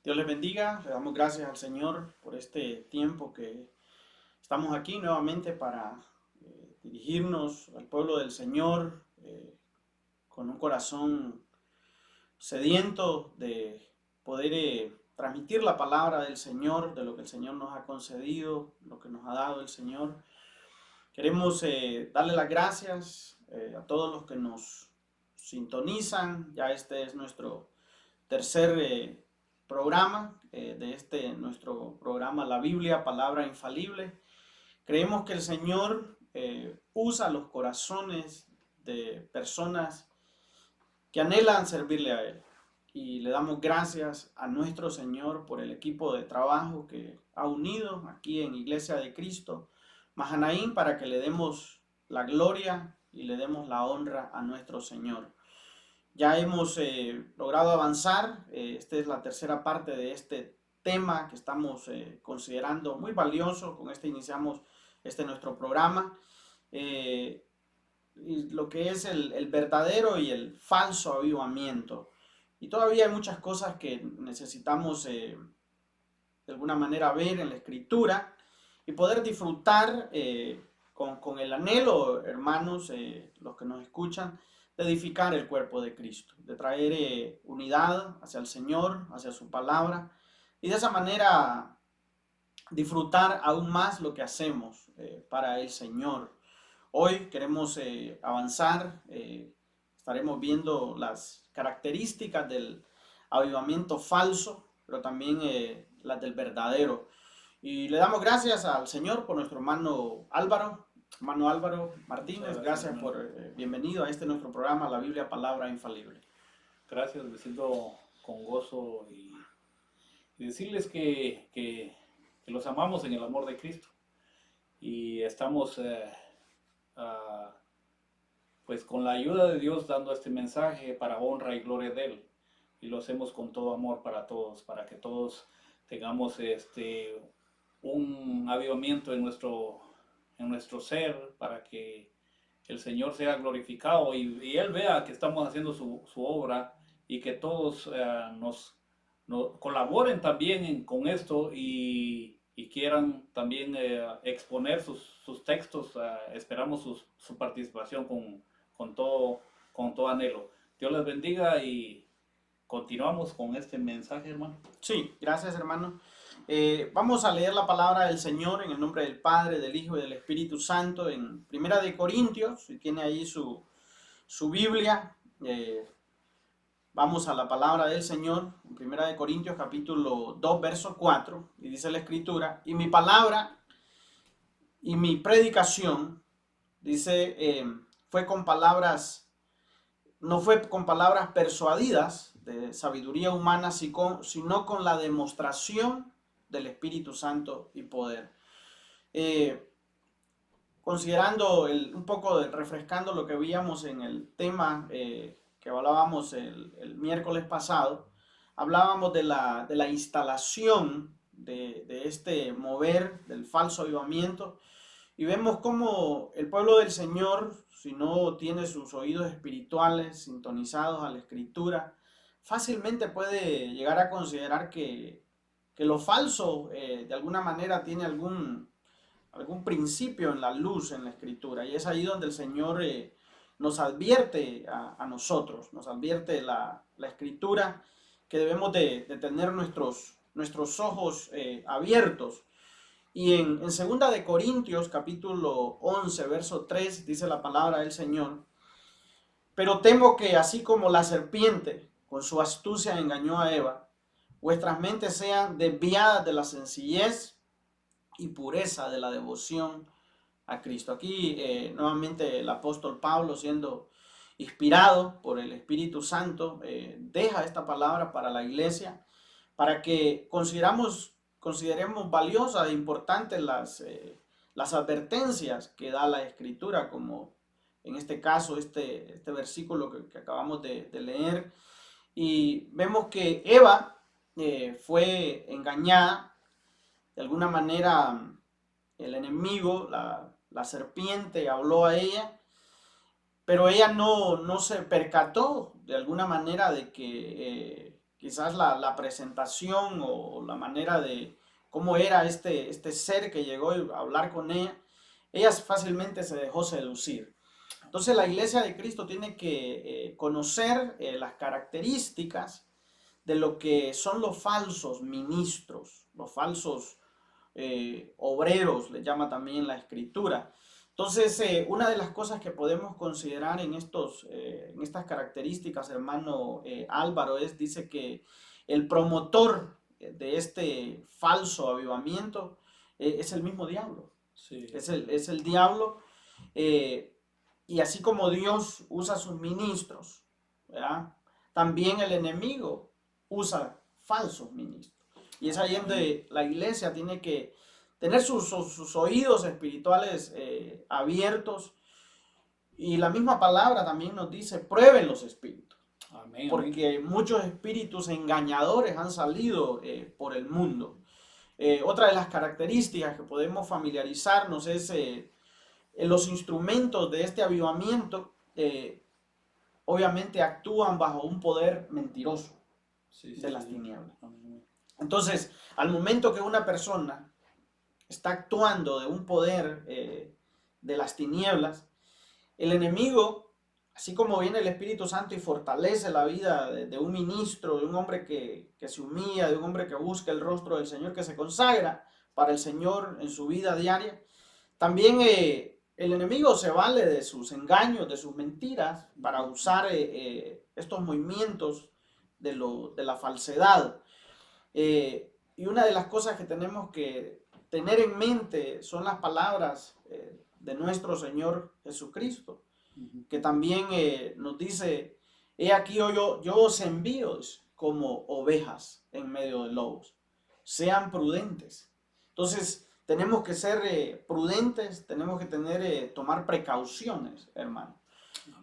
Dios les bendiga, le damos gracias al Señor por este tiempo que estamos aquí nuevamente para dirigirnos al pueblo del Señor con un corazón sediento de poder transmitir la palabra del Señor, de lo que el Señor nos ha concedido, lo que nos ha dado el Señor. Queremos darle las gracias a todos los que nos sintonizan. Ya este es nuestro tercer programa de nuestro programa La Biblia, Palabra Infalible. Creemos que el Señor usa los corazones de personas que anhelan servirle a Él. Y le damos gracias a nuestro Señor por el equipo de trabajo que ha unido aquí en Iglesia de Cristo, Mahanaim, para que le demos la gloria y le demos la honra a nuestro Señor. Ya hemos logrado avanzar. Esta es la tercera parte de este tema que estamos considerando muy valioso. Con este iniciamos nuestro programa. Y lo que es el verdadero y el falso avivamiento. Y todavía hay muchas cosas que necesitamos de alguna manera ver en la Escritura y poder disfrutar con el anhelo, hermanos, los que nos escuchan, de edificar el cuerpo de Cristo, de traer unidad hacia el Señor, hacia su palabra, y de esa manera disfrutar aún más lo que hacemos para el Señor. Hoy queremos avanzar, estaremos viendo las características del avivamiento falso, pero también las del verdadero. Y le damos gracias al Señor por nuestro hermano Álvaro Martínez. Gracias por bienvenido a nuestro programa, La Biblia, Palabra Infalible. Gracias, me siento con gozo y decirles que los amamos en el amor de Cristo. Y estamos pues con la ayuda de Dios dando este mensaje para honra y gloria de Él. Y lo hacemos con todo amor para todos, para que todos tengamos un avivamiento en nuestro ser, para que el Señor sea glorificado y Él vea que estamos haciendo su obra y que todos nos colaboren también con esto y quieran también exponer sus textos. Esperamos su participación con todo anhelo. Dios les bendiga y continuamos con este mensaje, hermano. Sí, gracias, hermano. Vamos a leer la palabra del Señor en el nombre del Padre, del Hijo y del Espíritu Santo en Primera de Corintios. Si tiene ahí su Biblia, vamos a la palabra del Señor en Primera de Corintios capítulo 2 verso 4, y dice la Escritura: y mi palabra y mi predicación, dice, fue con palabras, no fue con palabras persuadidas de sabiduría humana, sino con la demostración del Espíritu Santo y poder. Considerando un poco, refrescando lo que veíamos en el tema que hablábamos el miércoles pasado, hablábamos de la instalación de este mover del falso avivamiento, y vemos cómo el pueblo del Señor, si no tiene sus oídos espirituales sintonizados a la Escritura, fácilmente puede llegar a considerar que lo falso de alguna manera tiene algún principio en la luz, en la Escritura. Y es ahí donde el Señor nos advierte a nosotros, nos advierte la Escritura, que debemos de tener nuestros ojos abiertos. Y en 2 de Corintios capítulo 11 verso 3 dice la palabra del Señor: pero temo que así como la serpiente con su astucia engañó a Eva, vuestras mentes sean desviadas de la sencillez y pureza de la devoción a Cristo. Aquí nuevamente el apóstol Pablo, siendo inspirado por el Espíritu Santo, deja esta palabra para la iglesia, para que consideremos valiosas e importantes las advertencias que da la Escritura, como en este caso este versículo que acabamos de leer. Y vemos que Eva fue engañada. De alguna manera el enemigo, la serpiente, habló a ella, pero ella no se percató de alguna manera de que quizás la presentación o la manera de cómo era este ser que llegó a hablar con ella fácilmente se dejó seducir. Entonces la iglesia de Cristo tiene que conocer las características de lo que son los falsos ministros, los falsos obreros, le llama también la escritura. Entonces, una de las cosas que podemos considerar en estas características, hermano Álvaro, dice que el promotor de este falso avivamiento es el mismo diablo. Sí. Es el diablo. Y así como Dios usa sus ministros, ¿verdad? También el enemigo usa falsos ministros. Y es ahí donde la iglesia tiene que tener sus oídos espirituales abiertos. Y la misma palabra también nos dice, prueben los espíritus. Amén, porque muchos espíritus engañadores han salido por el mundo. Otra de las características que podemos familiarizarnos es los instrumentos de este avivamiento, obviamente actúan bajo un poder mentiroso de las tinieblas. Entonces, al momento que una persona está actuando de un poder de las tinieblas, el enemigo, así como viene el Espíritu Santo y fortalece la vida de un ministro, de un hombre que se humilla, de un hombre que busca el rostro del Señor, que se consagra para el Señor en su vida diaria, también el enemigo se vale de sus engaños, de sus mentiras, para usar estos movimientos de la falsedad. Y una de las cosas que tenemos que tener en mente son las palabras de nuestro Señor Jesucristo, que también nos dice, he aquí yo os envío como ovejas en medio de lobos, sean prudentes. Entonces tenemos que ser prudentes, tenemos que tomar precauciones, hermano.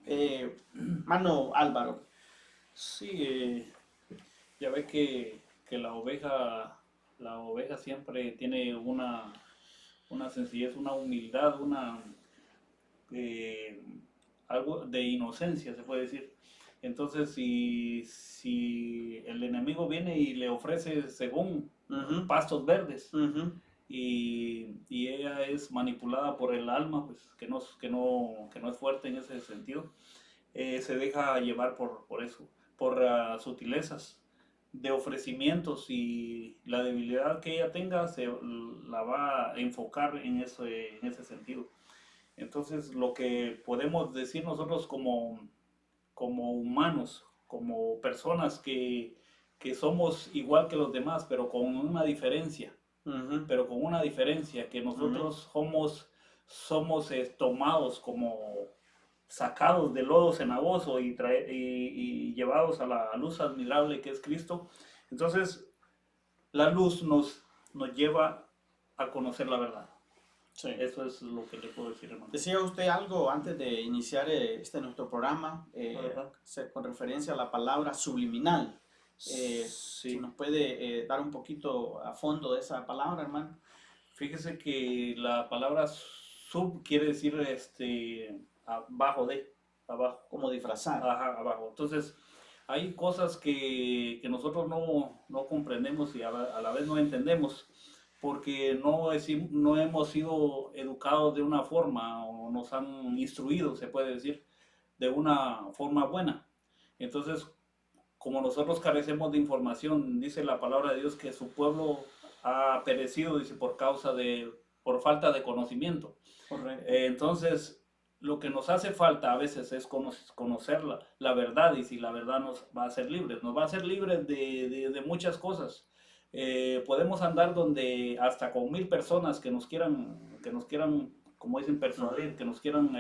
Hermano Álvaro. Sí, ya ves que la oveja siempre tiene una sencillez, una humildad, algo de inocencia, se puede decir. Entonces, si el enemigo viene y le ofrece según pastos verdes, y ella es manipulada por el alma, pues que no es fuerte en ese sentido, se deja llevar por eso, por sutilezas de ofrecimientos, y la debilidad que ella tenga la va a enfocar en ese sentido. Entonces, lo que podemos decir nosotros como humanos, como personas que somos igual que los demás, pero con una diferencia, que nosotros somos tomados, como sacados del lodo cenagoso y llevados a la luz admirable que es Cristo. Entonces, la luz nos lleva a conocer la verdad. Sí. Eso es lo que le puedo decir, hermano. Decía usted algo antes de iniciar nuestro programa con referencia a la palabra subliminal. Sí. Si nos puede dar un poquito a fondo de esa palabra, hermano. Fíjese que la palabra sub quiere decir abajo. Como disfrazar. Ajá, abajo. Entonces, hay cosas que nosotros no comprendemos y a la vez no entendemos, porque no hemos sido educados de una forma, o nos han instruido, se puede decir, de una forma buena. Entonces, como nosotros carecemos de información, dice la palabra de Dios que su pueblo ha perecido, dice, por falta de conocimiento. Correcto. Entonces, lo que nos hace falta a veces es conocer la verdad, y si la verdad nos va a hacer libres, de muchas cosas. Podemos andar donde hasta con 1000 personas que nos quieran, como dicen, persuadir, que nos quieran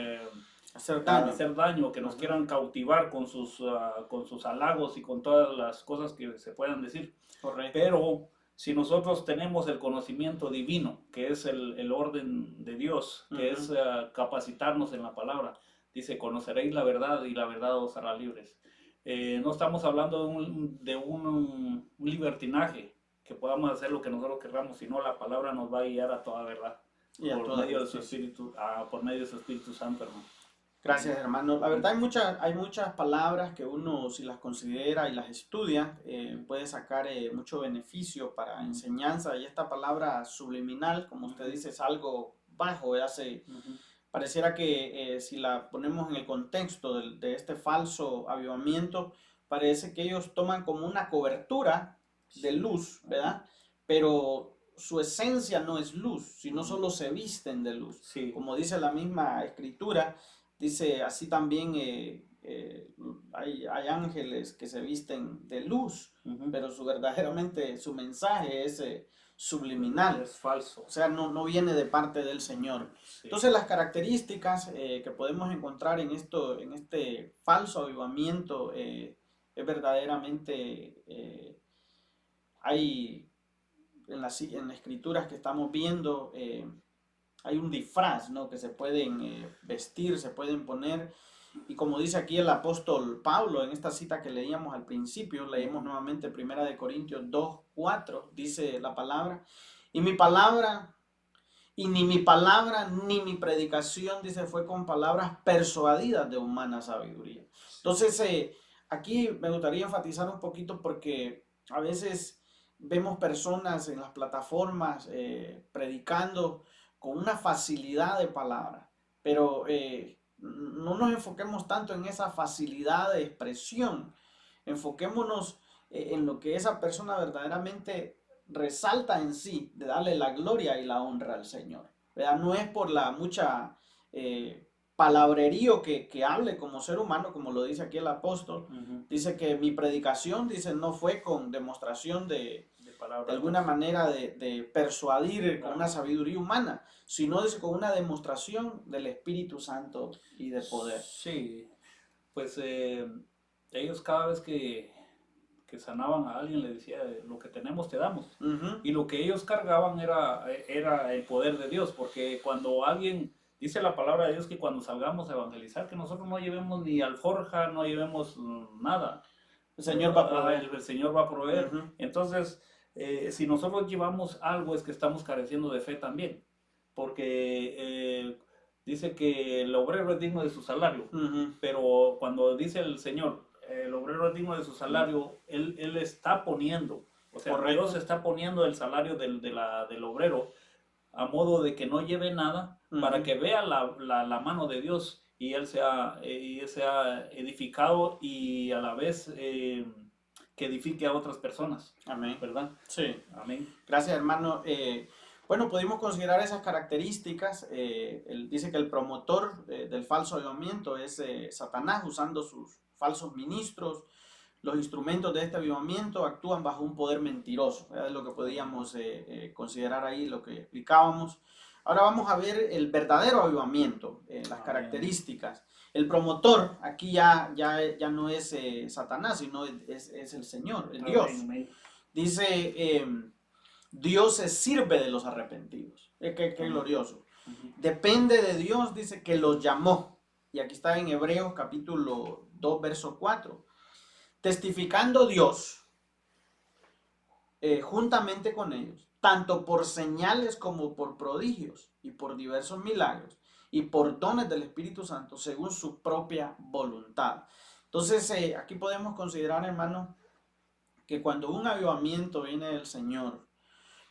hacer daño, que nos quieran cautivar con sus halagos y con todas las cosas que se puedan decir. Correcto. Pero si nosotros tenemos el conocimiento divino, que es el orden de Dios, que es capacitarnos en la palabra, dice, conoceréis la verdad y la verdad os hará libres. No estamos hablando de un libertinaje, que podamos hacer lo que nosotros queramos, sino la palabra nos va a guiar a toda verdad, por medio de su Espíritu Santo, hermano. Gracias, hermano. La verdad hay muchas palabras que uno, si las considera y las estudia, puede sacar mucho beneficio para Ujú, enseñanza. Y esta palabra subliminal, como usted ujú, dice, es algo bajo, ujú. pareciera que si la ponemos en el contexto de este falso avivamiento, parece que ellos toman como una cobertura de Sí. luz, Ajá. ¿verdad? Pero su esencia no es luz, sino Ujú. solo se visten de luz. Sí. Como dice la misma escritura, dice así también hay ángeles que se visten de luz, Ujú. pero verdaderamente su mensaje es subliminal. Es falso. O sea, no viene de parte del Señor. Sí. Entonces, las características que podemos encontrar en este falso avivamiento es verdaderamente, hay en las escrituras que estamos viendo, hay un disfraz, ¿no? Que se pueden vestir, se pueden poner. Y como dice aquí el apóstol Pablo en esta cita que leíamos al principio, leímos Ujú. nuevamente 1 Corintios 2:4, dice la palabra, y mi palabra y ni mi palabra ni mi predicación, dice, fue con palabras persuadidas de humana sabiduría. Sí. Entonces, aquí me gustaría enfatizar un poquito porque a veces vemos personas en las plataformas predicando con una facilidad de palabra, pero no nos enfoquemos tanto en esa facilidad de expresión, enfoquémonos en lo que esa persona verdaderamente resalta en sí, de darle la gloria y la honra al Señor. ¿Verdad? No es por la mucha palabrerío que hable como ser humano, como lo dice aquí el apóstol. Ujú. Dice que mi predicación, dice, no fue con demostración De de palabras alguna más. manera de persuadir con una Ajá. sabiduría humana, sino dice con una demostración del Espíritu Santo y de poder. Sí. Pues ellos cada vez que sanaban a alguien le decía, lo que tenemos te damos. Ujú, Y lo que ellos cargaban era el poder de Dios, porque cuando alguien, dice la palabra de Dios que cuando salgamos a evangelizar, que nosotros no llevemos ni alforja, no llevemos nada. el Señor va a El, proveer. el Señor va a proveer. Ujú, Entonces, si nosotros llevamos algo es que estamos careciendo de fe también, porque dice que el obrero es digno de su salario, ujú, pero cuando dice el Señor, el obrero es digno de su salario, él está poniendo, o sea, Dios correcto. está poniendo el salario del obrero a modo de que no lleve nada para Ujú, que vea la mano de Dios y él sea edificado y a la vez que edifique a otras personas, amén. ¿verdad? Sí. Amén. Gracias, hermano. Bueno, pudimos considerar esas características. Dice que el promotor del falso avivamiento es Satanás, usando sus falsos ministros. Los instrumentos de este avivamiento actúan bajo un poder mentiroso. Es lo que podíamos considerar ahí, lo que explicábamos. Ahora vamos a ver el verdadero avivamiento, las Amén, amén. características. El promotor aquí ya no es Satanás, sino es el Señor, el Amén, Dios. amén. Dice, Dios se sirve de los arrepentidos. Qué Amén. glorioso. Ujú. Depende de Dios, dice que los llamó. Y aquí está en Hebreos capítulo 2, verso 4. Testificando Dios juntamente con ellos, tanto por señales como por prodigios y por diversos milagros y por dones del Espíritu Santo según su propia voluntad. Entonces, aquí podemos considerar, hermano, que cuando un avivamiento viene del Señor,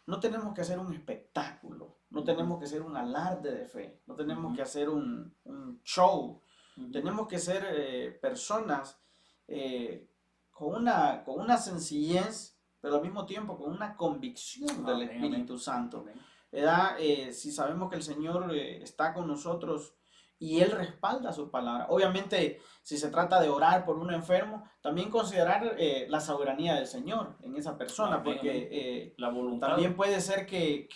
no tenemos que hacer un espectáculo, no Ujú. tenemos que hacer un alarde de fe, no tenemos Ujú. que hacer un show, Ujú. tenemos que ser personas eh, con una sencillez, pero al mismo tiempo con una convicción del Amén, amén. Espíritu Santo. Amén. ¿Verdad? Si sabemos que el Señor está con nosotros y Él respalda su palabra. Obviamente, si se trata de orar por un enfermo, también considerar la soberanía del Señor en esa persona, Amén, amén. porque La voluntad. también puede ser que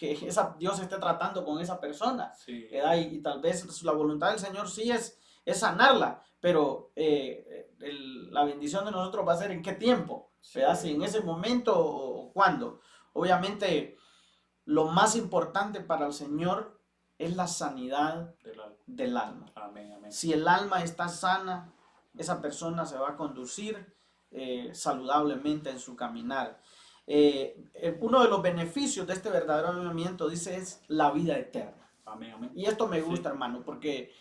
Dios esté tratando con esa persona, Sí. ¿verdad? Y tal vez la voluntad del Señor sí es sanarla, pero la bendición de nosotros va a ser en qué tiempo, ¿verdad? Si Sí. en ese momento o cuándo. Obviamente, lo más importante para el Señor es la sanidad Del alma. del alma. Amén, amén. Si el alma está sana, esa Ujú. persona se va a conducir saludablemente en su caminar. Uno de los beneficios de este verdadero avivamiento, dice, es la vida eterna. Amén, amén. Y esto me Sí. gusta, hermano, porque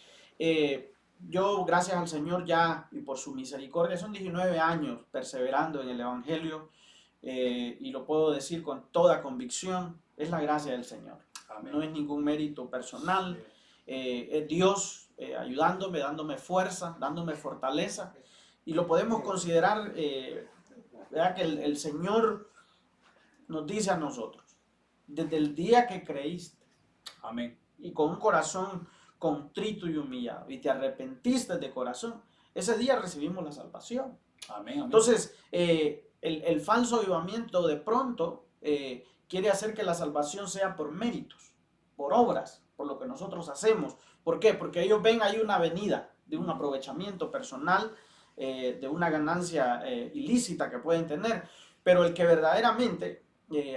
eh, Yo, gracias al Señor ya y por su misericordia, son 19 años perseverando en el Evangelio, y lo puedo decir con toda convicción, es la gracia del Señor. Amén. No es ningún mérito personal, Sí. es Dios ayudándome, dándome fuerza, dándome fortaleza, y lo podemos considerar, ¿verdad? Que el Señor nos dice a nosotros, desde el día que creíste Amén. y con un corazón contrito y humillado y te arrepentiste de corazón, ese día recibimos la salvación. Amén. Amén. Entonces, el falso avivamiento de pronto quiere hacer que la salvación sea por méritos, por obras, por lo que nosotros hacemos. ¿Por qué? Porque ellos ven ahí una venida de un aprovechamiento personal, de una ganancia ilícita que pueden tener, pero el que verdaderamente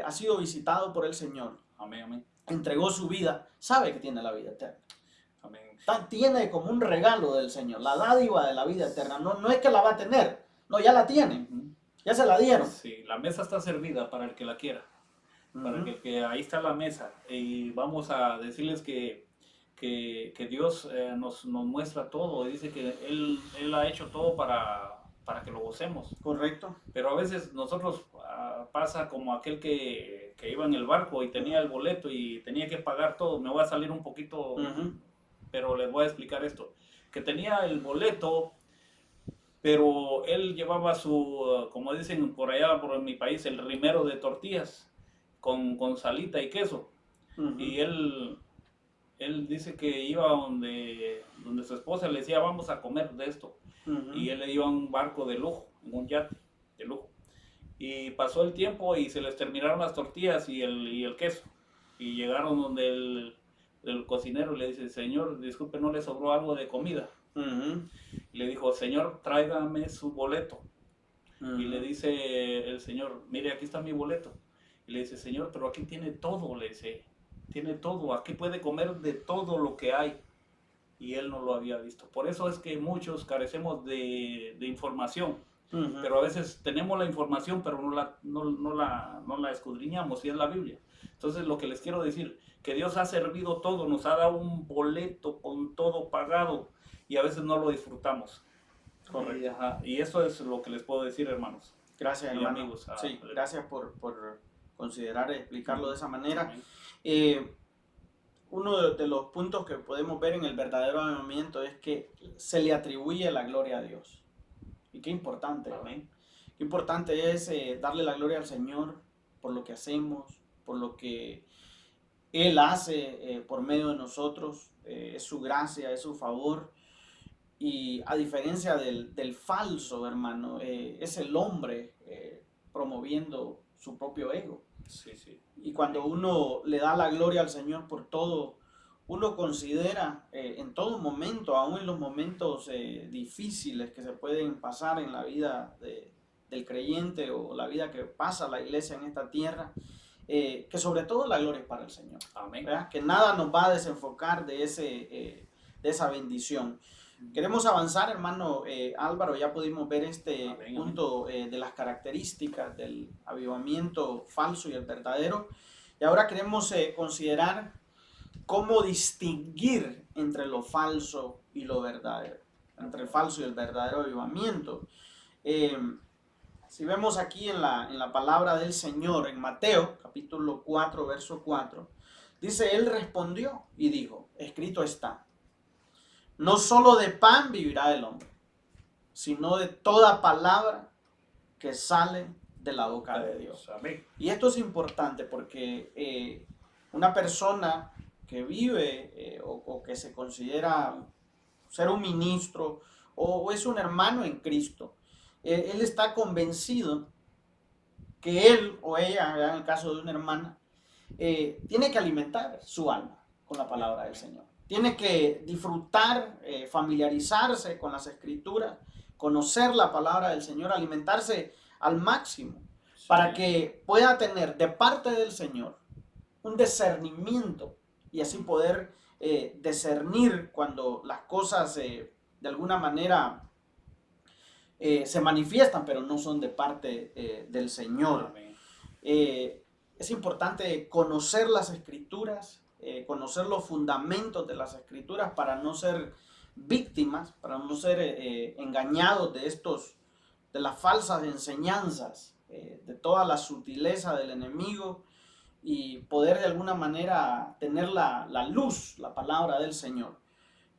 ha sido visitado por el Señor, Amén. Amén. entregó su vida, sabe que tiene la vida eterna. Amén. Tiene como un regalo del Señor, la dádiva de la vida eterna. No, no es que la va a tener, no, ya la tiene, ya se la dieron. Sí, la mesa está servida para el que la quiera. Para que ahí está la mesa. Y vamos a decirles que Dios nos muestra todo. Dice que Él ha hecho todo para que lo gocemos. Correcto. Pero a veces nosotros pasa como aquel que iba en el barco y tenía el boleto y tenía que pagar todo. Me voy a salir un poquito, pero les voy a explicar esto. Que tenía el boleto, pero él llevaba su, como dicen por allá, por mi país, el rimero de tortillas con salita y queso. Y él dice que iba donde su esposa le decía, vamos a comer de esto. Y él le iba a un barco de lujo, en un yate de lujo. Y pasó el tiempo y se les terminaron las tortillas y el queso. Y llegaron donde el cocinero le dice, señor, disculpe, ¿no le sobró algo de comida? Y le dijo, señor, tráigame su boleto. Y le dice el señor, mire, aquí está mi boleto. Y le dice, señor, pero aquí tiene todo, le dice, tiene todo, aquí puede comer de todo lo que hay. Y él no lo había visto. Por eso es que muchos carecemos de información. Pero a veces tenemos la información, pero no la escudriñamos, y es la Biblia. Entonces, lo que les quiero decir, que Dios ha servido todo, nos ha dado un boleto con todo pagado, y a veces no lo disfrutamos. Correcto. Y eso es lo que les puedo decir, hermanos. Gracias, Y hermano. amigos. Sí, gracias por considerar explicarlo de esa manera. Uno de los puntos que podemos ver en el verdadero avivamiento es que se le atribuye la gloria a Dios. Y qué importante. Amén. Qué importante es darle la gloria al Señor por lo que hacemos, por lo que Él hace por medio de nosotros. Es su gracia, es su favor. Y a diferencia del falso, hermano, es el hombre promoviendo su propio ego. Sí, sí. Y cuando uno le da la gloria al Señor por todo, uno considera en todo momento, aún en los momentos difíciles que se pueden pasar en la vida del creyente o la vida que pasa la iglesia en esta tierra, que sobre todo la gloria es para el Señor. Amén. ¿Verdad? Que nada nos va a desenfocar de esa bendición. Queremos avanzar, hermano Álvaro, ya pudimos ver este punto de las características del avivamiento falso y el verdadero. Y ahora queremos considerar cómo distinguir entre lo falso y lo verdadero, entre el falso y el verdadero avivamiento. Si vemos aquí en la palabra del Señor, en Mateo, capítulo 4, verso 4, dice, Él respondió y dijo, escrito está, no solo de pan vivirá el hombre, sino de toda palabra que sale de la boca de Dios. Amén. Y esto es importante porque una persona que vive o que se considera ser un ministro o es un hermano en Cristo, él está convencido que él o ella, en el caso de una hermana, tiene que alimentar su alma con la palabra del Señor. Tiene que disfrutar, familiarizarse con las Escrituras, conocer la palabra del Señor, alimentarse al máximo, para que pueda tener de parte del Señor un discernimiento y así poder discernir cuando las cosas de alguna manera se manifiestan, pero no son de parte del Señor. Es importante conocer las Escrituras, conocer los fundamentos de las Escrituras para no ser víctimas, para no ser engañados de las falsas enseñanzas, de toda la sutileza del enemigo, y poder de alguna manera tener la luz, la palabra del Señor.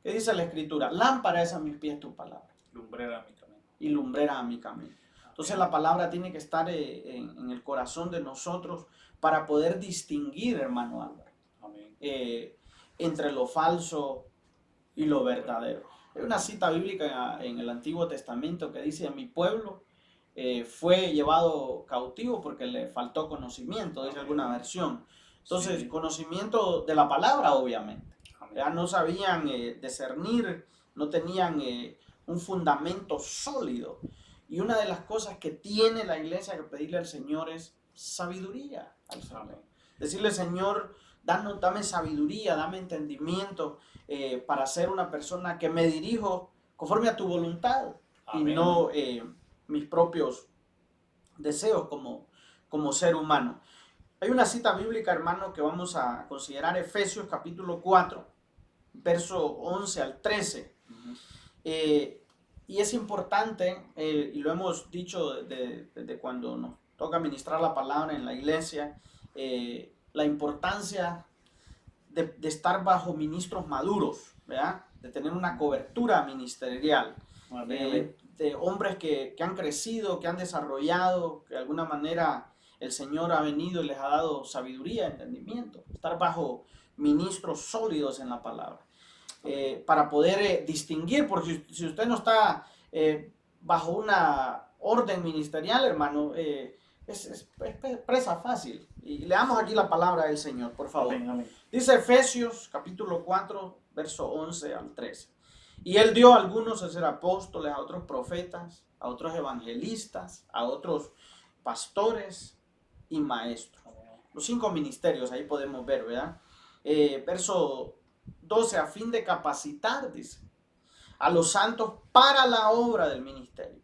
¿Qué dice la Escritura? Lámpara es a mis pies tu palabra. Lumbrera mi camino. Y lumbrera a mi camino. Entonces la palabra tiene que estar en el corazón de nosotros para poder distinguir, hermano Álvaro, entre lo falso y lo verdadero. Hay una cita bíblica en el Antiguo Testamento que dice: mi pueblo fue llevado cautivo porque le faltó conocimiento, dice alguna versión. Entonces, sí, conocimiento de la palabra, obviamente. Ya no sabían discernir, no tenían un fundamento sólido. Y una de las cosas que tiene la iglesia que pedirle al Señor es sabiduría al Señor. Decirle: Señor, dame sabiduría, dame entendimiento para ser una persona que me dirijo conforme a tu voluntad. Amén. Y no mis propios deseos como ser humano. Hay una cita bíblica, hermano, que vamos a considerar, Efesios capítulo 4, verso 11 al 13. Y es importante, y lo hemos dicho desde cuando nos toca ministrar la palabra en la iglesia, la importancia de estar bajo ministros maduros, ¿verdad? De tener una cobertura ministerial, de hombres que han crecido, que han desarrollado, que de alguna manera el Señor ha venido y les ha dado sabiduría, entendimiento, estar bajo ministros sólidos en la palabra. Para poder distinguir, porque si usted no está bajo una orden ministerial, hermano, es presa fácil. Y leamos aquí la palabra del Señor, por favor. Amén, amén. Dice Efesios capítulo 4, verso 11 al 13. Y él dio a algunos a ser apóstoles, a otros profetas, a otros evangelistas, a otros pastores y maestros. Los 5 ministerios, ahí podemos ver, ¿verdad? Verso 12, a fin de capacitar, dice, a los santos para la obra del ministerio,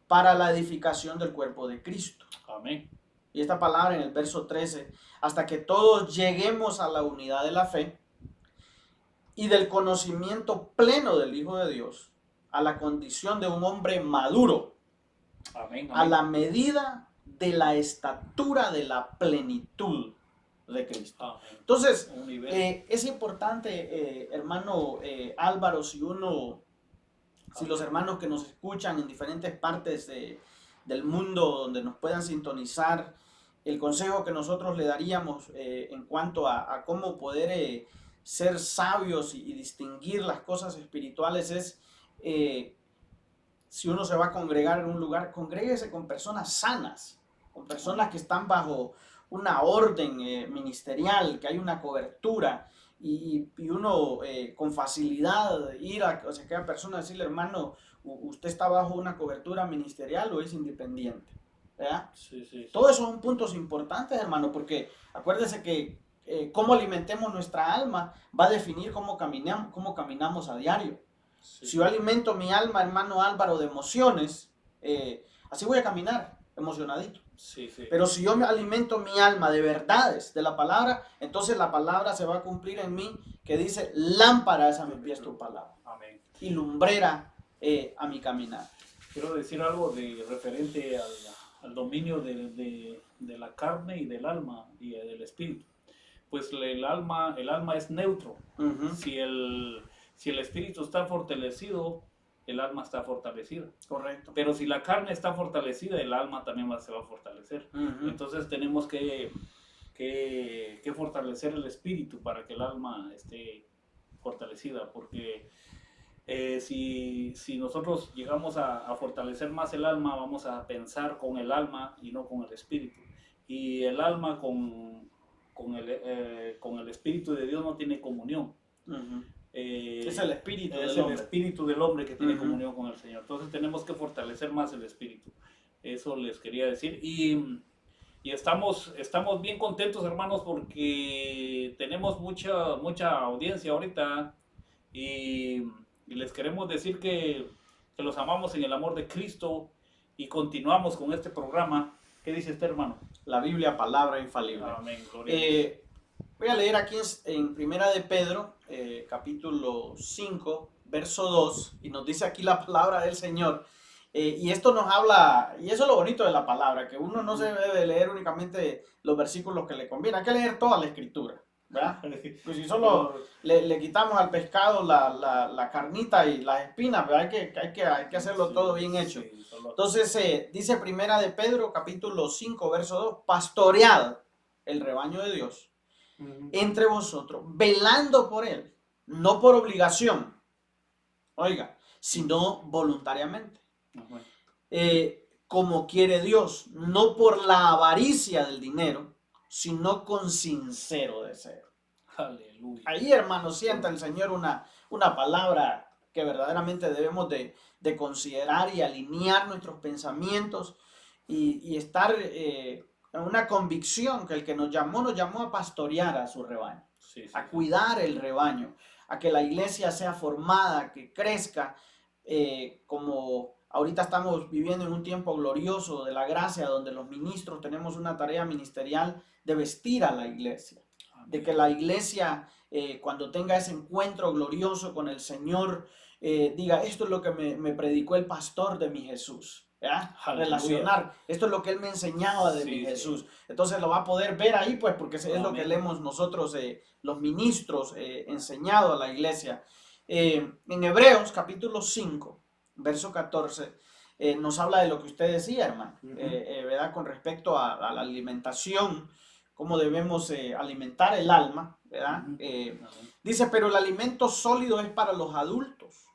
para la edificación del cuerpo de Cristo. Amén. Y esta palabra en el verso 13, hasta que todos lleguemos a la unidad de la fe y del conocimiento pleno del Hijo de Dios, a la condición de un hombre maduro, amén, amén, a la medida de la estatura de la plenitud de Cristo. Amén. Entonces, es importante, hermano Álvaro, si los hermanos que nos escuchan en diferentes partes del mundo donde nos puedan sintonizar, el consejo que nosotros le daríamos en cuanto a cómo poder ser sabios y distinguir las cosas espirituales es, si uno se va a congregar en un lugar, congréguese con personas sanas, con personas que están bajo una orden ministerial, que hay una cobertura, y uno con facilidad ir a aquella persona y decirle: hermano, ¿usted está bajo una cobertura ministerial o es independiente? ¿Verdad? Sí. Todos esos son puntos importantes, hermano, porque acuérdese que cómo alimentemos nuestra alma va a definir cómo caminamos a diario. Sí. Si yo alimento mi alma, hermano Álvaro, de emociones, así voy a caminar, emocionadito. Sí. Pero si yo me alimento mi alma de verdades, de la palabra, entonces la palabra se va a cumplir en mí, que dice: lámpara es a mis pies tu palabra. Amén. Y lumbrera a mi caminar. Quiero decir algo referente al dominio de la carne y del alma y del espíritu. Pues el alma es neutro. Uh-huh. Si el espíritu está fortalecido, el alma está fortalecida. Correcto. Pero si la carne está fortalecida, el alma también se va a fortalecer. Uh-huh. Entonces tenemos que fortalecer el espíritu para que el alma esté fortalecida, porque si nosotros llegamos a fortalecer más el alma, vamos a pensar con el alma y no con el espíritu. Y el alma con el espíritu de Dios no tiene comunión. Uh-huh. Es el espíritu del hombre que tiene uh-huh. comunión con el Señor. Entonces tenemos que fortalecer más el espíritu. Eso les quería decir. Y estamos bien contentos, hermanos, porque tenemos mucha audiencia ahorita. Y les queremos decir que los amamos en el amor de Cristo y continuamos con este programa. ¿Qué dice este hermano? La Biblia, palabra infalible. Amén. Voy a leer aquí en Primera de Pedro, capítulo 5, verso 2, y nos dice aquí la palabra del Señor. Y esto nos habla, y eso es lo bonito de la palabra, que uno no se debe leer únicamente los versículos que le conviene, hay que leer toda la escritura, ¿verdad? Pues si solo le quitamos al pescado la carnita y las espinas, ¿verdad? Hay que hacerlo todo bien hecho. Entonces dice Primera de Pedro, capítulo 5, verso 2, pastoread el rebaño de Dios entre vosotros, velando por él, no por obligación, oiga, sino voluntariamente. Como quiere Dios, no por la avaricia del dinero, sino con sincero deseo. Aleluya. Ahí, hermano, sienta el Señor una palabra que verdaderamente debemos de considerar y alinear nuestros pensamientos y estar en una convicción que el que nos llamó a pastorear a su rebaño, a cuidar el rebaño, a que la iglesia sea formada, que crezca, como ahorita estamos viviendo en un tiempo glorioso de la gracia, donde los ministros tenemos una tarea ministerial de vestir a la iglesia, de que la iglesia cuando tenga ese encuentro glorioso con el Señor, diga, esto es lo que me predicó el pastor de mi Jesús. Relacionar, esto es lo que él me enseñaba de mi Jesús. Entonces lo va a poder ver ahí, pues, porque es lo que leemos nosotros, los ministros, enseñado a la iglesia. En Hebreos capítulo 5, verso 14, nos habla de lo que usted decía, hermano, ¿verdad? Con respecto a la alimentación, cómo debemos alimentar el alma, ¿verdad? Dice, pero el alimento sólido es para los adultos,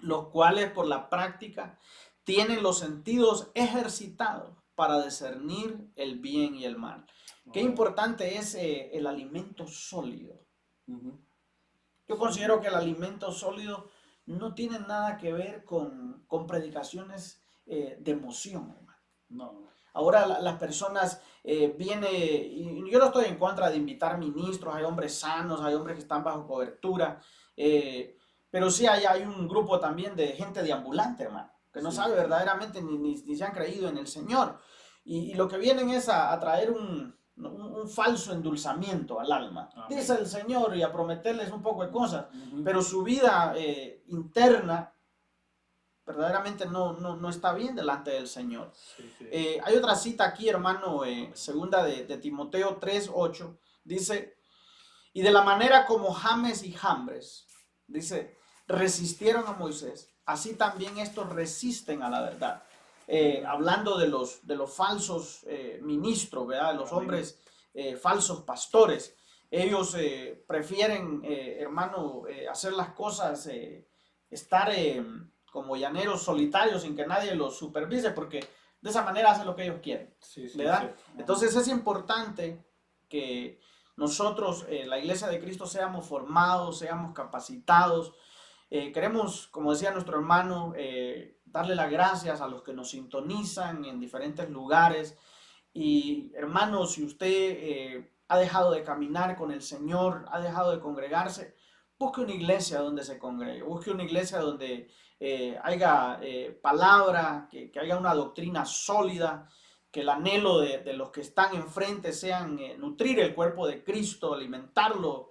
los cuales por la práctica tienen los sentidos ejercitados para discernir el bien y el mal. Qué importante es el alimento sólido. Yo considero que el alimento sólido no tiene nada que ver con predicaciones de emoción, hermano. No. Ahora las personas vienen, y yo no estoy en contra de invitar ministros, hay hombres sanos, hay hombres que están bajo cobertura, pero sí hay un grupo también de gente deambulante, hermano, que no sabe verdaderamente ni se han creído en el Señor. Y lo que vienen es a traer un falso endulzamiento al alma. Amén. Dice el Señor, y a prometerles un poco de cosas, pero su vida interna verdaderamente no está bien delante del Señor. Hay otra cita aquí, hermano, segunda de Timoteo 3:8, dice, y de la manera como James y Jambres, dice, resistieron a Moisés, así también estos resisten a la verdad. Hablando de los falsos ministros, ¿verdad? De los hombres falsos pastores. Ellos prefieren, hermano, hacer las cosas, estar como llaneros solitarios sin que nadie los supervise, porque de esa manera hacen lo que ellos quieren, ¿verdad? Entonces es importante que nosotros, la Iglesia de Cristo, seamos formados, seamos capacitados. Queremos, como decía nuestro hermano, darle las gracias a los que nos sintonizan en diferentes lugares. Y hermano, si usted ha dejado de caminar con el Señor, ha dejado de congregarse, busque una iglesia donde se congregue, busque una iglesia donde haya palabra, que haya una doctrina sólida, que el anhelo de los que están enfrente sean nutrir el cuerpo de Cristo, alimentarlo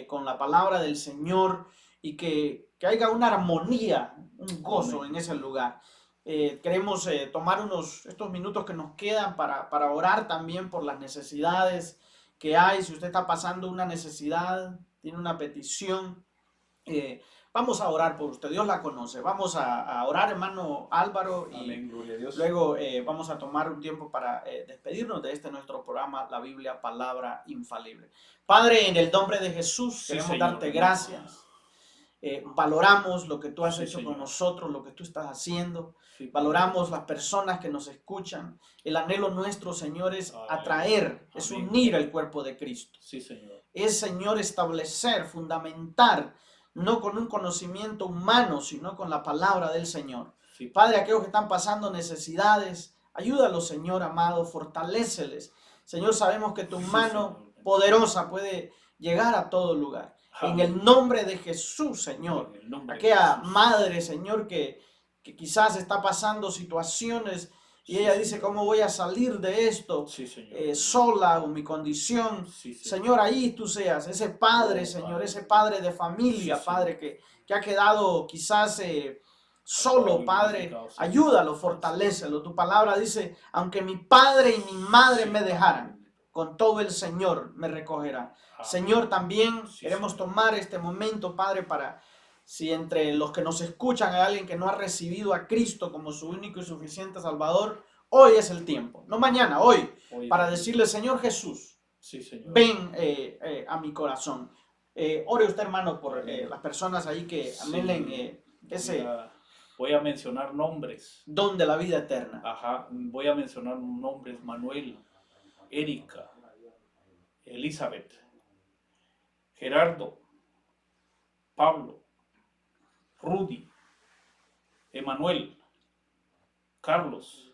con la palabra del Señor, y que haya una armonía, un gozo en ese lugar. Queremos tomar estos minutos que nos quedan para orar también por las necesidades que hay. Si usted está pasando una necesidad, tiene una petición, vamos a orar por usted. Dios la conoce. Vamos a orar, hermano Álvaro, y amén, gloria a Dios. Luego vamos a tomar un tiempo para despedirnos de nuestro programa, La Biblia, Palabra Infalible. Padre, en el nombre de Jesús, queremos Señor, darte gracias. Valoramos lo que tú has hecho con nosotros, lo que tú estás haciendo. Valoramos las personas que nos escuchan. El anhelo nuestro, Señor, es atraer, es unir al cuerpo de Cristo. Sí, Señor. Es, Señor, establecer, fundamentar, no con un conocimiento humano, sino con la palabra del Señor. Sí. Padre, aquellos que están pasando necesidades, ayúdalos, Señor amado, fortaléceles. Señor, sabemos que tu mano poderosa puede llegar a todo lugar. En el nombre de Jesús, Señor. Aquella madre, Señor, que quizás está pasando situaciones Y Sí, ella dice, Señor. ¿cómo voy a salir de esto Sí, Señor. sola con mi condición? Sí, Señor, ahí tú seas ese padre, Señor, ese padre de familia, Sí, Padre, Señor. que ha quedado quizás Alabado solo, y Padre. glorificado sea tu Ayúdalo, nombre. fortalécelo. Tu palabra dice, aunque mi padre y mi madre Sí, me Padre dejaran, bendito. con todo el Señor me recogerá. Amén. Señor, también Sí, queremos Señor. tomar este momento, Padre, para si entre los que nos escuchan hay alguien que no ha recibido a Cristo como su único y suficiente Salvador, hoy es el tiempo, no mañana, hoy, Hoy es para el tiempo. decirle, Señor Jesús, Sí, Señor. ven a mi corazón. Ore usted, hermano, por Amén. las personas ahí que anhelen Sí. ese Voy a mencionar nombres. don de la vida eterna. Ajá. Voy a mencionar nombres. Manuel, Erika, Elizabeth, Gerardo, Pablo, Rudy, Emanuel, Carlos.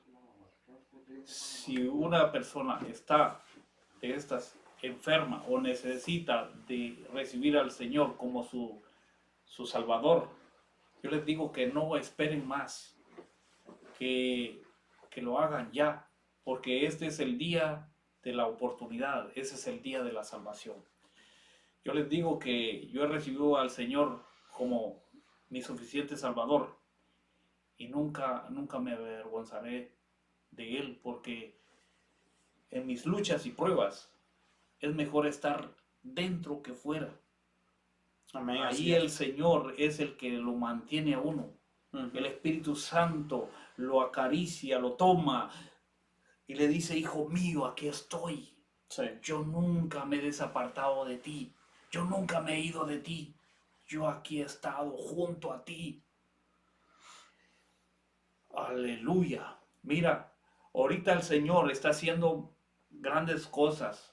Si una persona está de estas enferma o necesita de recibir al Señor como su Salvador, yo les digo que no esperen más, que, que lo hagan ya, porque este es el día de la oportunidad, ese es el día de la salvación. Yo les digo que yo he recibido al Señor como mi suficiente Salvador y nunca me avergonzaré de Él, porque en mis luchas y pruebas es mejor estar dentro que fuera. Amén, Ahí así el es. Señor es el que lo mantiene a uno. El Espíritu Santo lo acaricia, lo toma y le dice, hijo mío, aquí estoy. Sí. Yo nunca me he desapartado de ti. Yo nunca me he ido de ti. Yo aquí he estado junto a ti. Aleluya. Mira, ahorita el Señor está haciendo grandes cosas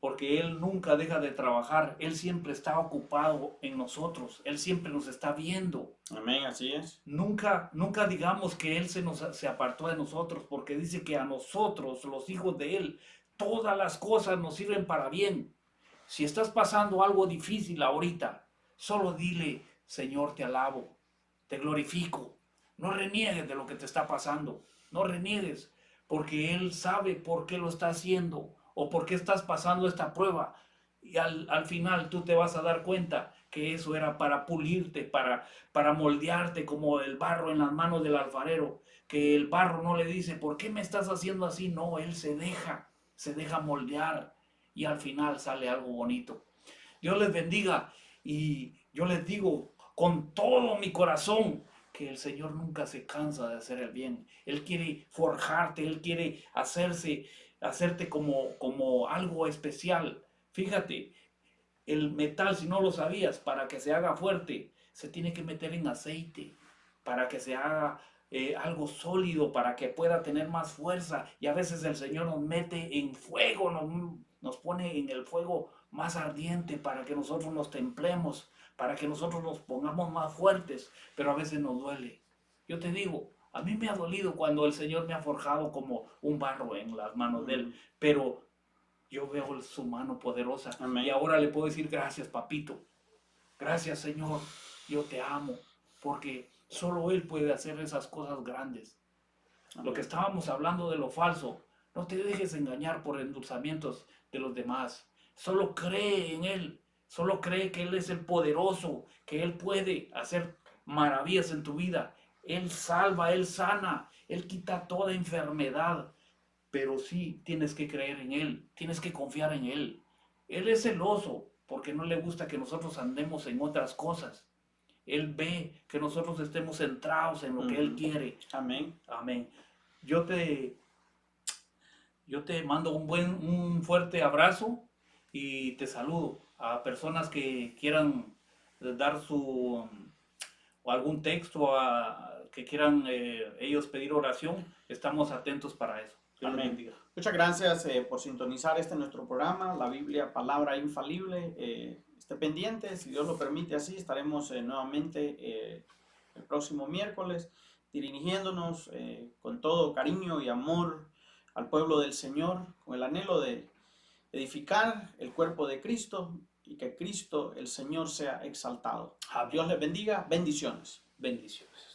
porque Él nunca deja de trabajar. Él siempre está ocupado en nosotros. Él siempre nos está viendo. Amén, así es. Nunca digamos que Él se apartó de nosotros, porque dice que a nosotros, los hijos de Él, todas las cosas nos sirven para bien. Si estás pasando algo difícil ahorita, solo dile, Señor, te alabo, te glorifico. No reniegues de lo que te está pasando, no reniegues, porque Él sabe por qué lo está haciendo o por qué estás pasando esta prueba. Y al final tú te vas a dar cuenta que eso era para pulirte, para moldearte como el barro en las manos del alfarero, que el barro no le dice, ¿por qué me estás haciendo así? No, él se deja moldear y al final sale algo bonito. Dios les bendiga y yo les digo con todo mi corazón que el Señor nunca se cansa de hacer el bien. Él quiere forjarte, Él quiere hacerte como algo especial. Fíjate, el metal, si no lo sabías, para que se haga fuerte, se tiene que meter en aceite, para que se haga algo sólido, para que pueda tener más fuerza. Y a veces el Señor nos mete en fuego, nos pone en el fuego más ardiente para que nosotros nos templemos, para que nosotros nos pongamos más fuertes, pero a veces nos duele. Yo te digo, a mí me ha dolido cuando el Señor me ha forjado como un barro en las manos de Él, pero yo veo su mano poderosa. Amén. Y ahora le puedo decir gracias, papito. Gracias, Señor. Yo te amo. Porque solo Él puede hacer esas cosas grandes. Amén. Lo que estábamos hablando de lo falso, no te dejes engañar por endulzamientos de los demás. Solo cree en Él. Solo cree que Él es el poderoso, que Él puede hacer maravillas en tu vida. Él salva, Él sana, Él quita toda enfermedad. Pero sí tienes que creer en Él, tienes que confiar en Él. Él es celoso porque no le gusta que nosotros andemos en otras cosas. Él ve que nosotros estemos centrados en lo que Él quiere. Amén. Amén. Yo te, yo te mando un fuerte abrazo y te saludo a personas que quieran dar o algún texto, que quieran ellos pedir oración. Estamos atentos para eso. Dios les Amén. bendiga. Muchas gracias por sintonizar nuestro programa, la Biblia, palabra infalible. Esté pendiente, si Dios lo permite así, estaremos nuevamente el próximo miércoles dirigiéndonos con todo cariño y amor al pueblo del Señor, con el anhelo de edificar el cuerpo de Cristo y que Cristo, el Señor, sea exaltado. Amén. Dios les bendiga, bendiciones. Bendiciones.